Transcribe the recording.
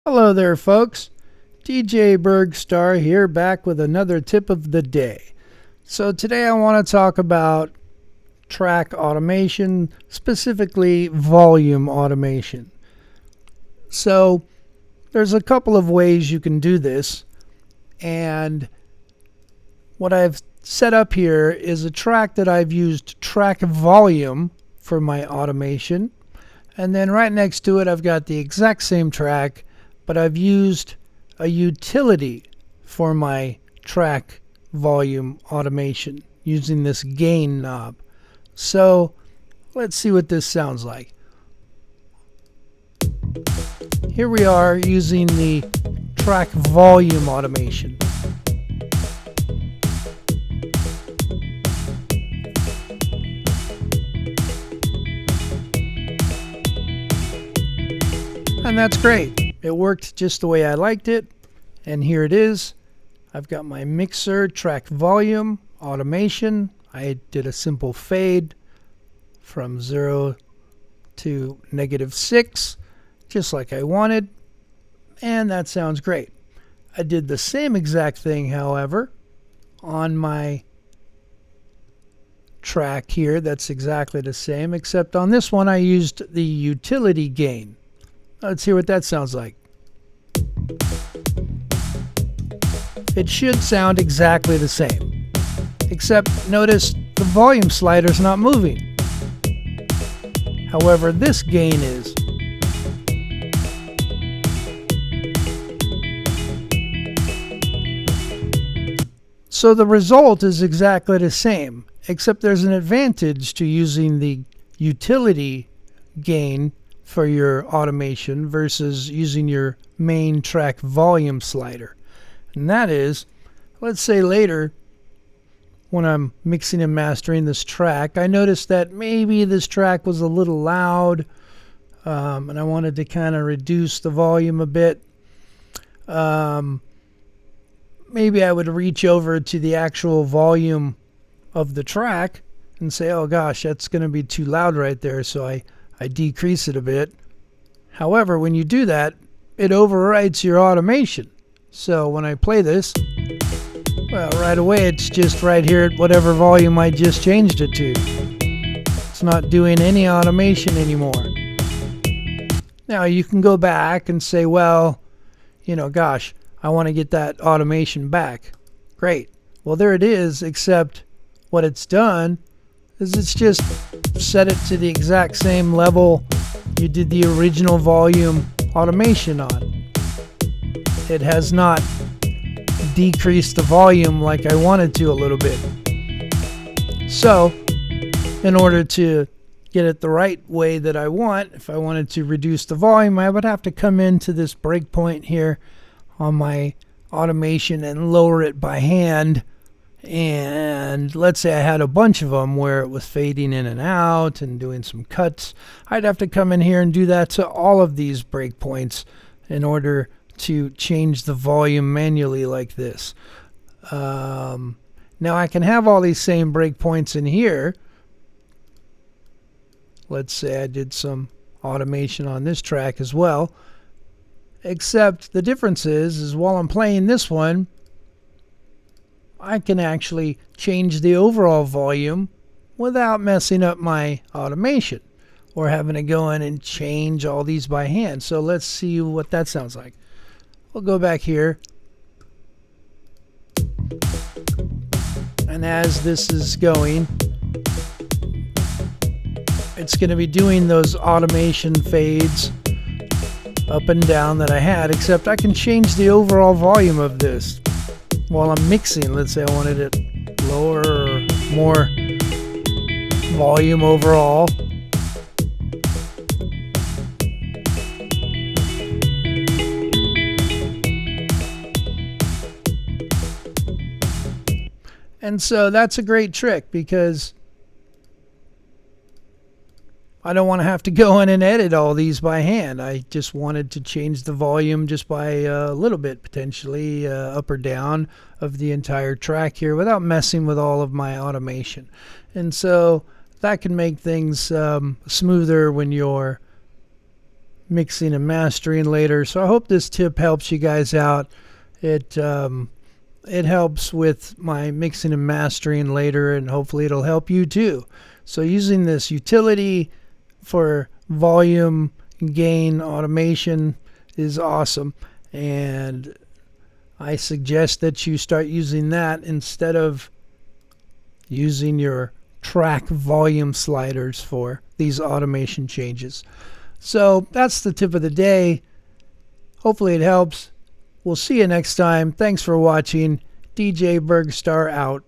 Hello there, folks. DJ Burgstarre here, back with another tip of the day. So today I want to talk about track automation, specifically volume automation. So there's a couple of ways you can do this, and what I've set up here is a track that I've used track volume for my automation, and then right next to it I've got the exact same track, but I've used a utility for my track volume automation using this gain knob. So let's see what this sounds like. Here we are using the track volume automation. And that's great. It worked just the way I liked it, and here it is. I've got my mixer, track volume, automation. I did a simple fade from 0 to -6, just like I wanted, and that sounds great. I did the same exact thing, however, on my track here. That's exactly the same, except on this one I used the utility gain. Let's hear what that sounds like. It should sound exactly the same, except notice the volume slider's not moving. However, this gain is. So the result is exactly the same, except there's an advantage to using the utility gain for your automation versus using your main track volume slider. And that is, let's say later when I'm mixing and mastering this track, I noticed that maybe this track was a little loud, and I wanted to kind of reduce the volume a bit. Maybe I would reach over to the actual volume of the track and say, oh gosh, that's going to be too loud right there, so I decrease it a bit. However, when you do that, it overwrites your automation. So when I play this, well, right away it's just right here at whatever volume I just changed it to. It's not doing any automation anymore. Now you can go back and say, well, gosh, I want to get that automation back. Great. Well, there it is, except what it's done is it's just set it to the exact same level you did the original volume automation on. It has not decreased the volume like I wanted to a little bit. So, in order to get it the right way that I want, if I wanted to reduce the volume, I would have to come into this breakpoint here on my automation and lower it by hand. And let's say I had a bunch of them where it was fading in and out and doing some cuts. I'd have to come in here and do that to all of these breakpoints in order to change the volume manually like this. Now I can have all these same breakpoints in here. Let's say I did some automation on this track as well. Except the difference is while I'm playing this one, I can actually change the overall volume without messing up my automation or having to go in and change all these by hand. So let's see what that sounds like. We'll go back here. And as this is going, it's going to be doing those automation fades up and down that I had, except I can change the overall volume of this while I'm mixing. Let's say I wanted it lower or more volume overall. And so that's a great trick because I don't want to have to go in and edit all these by hand. I just wanted to change the volume just by a little bit, potentially up or down of the entire track here without messing with all of my automation. And so that can make things smoother when you're mixing and mastering later. So I hope this tip helps you guys out. It helps with my mixing and mastering later, and hopefully it'll help you too. So using this utility for volume gain automation is awesome, and I suggest that you start using that instead of using your track volume sliders for these automation changes. So that's the tip of the day. Hopefully it helps. We'll see you next time. Thanks for watching. DJ Burgstarre out.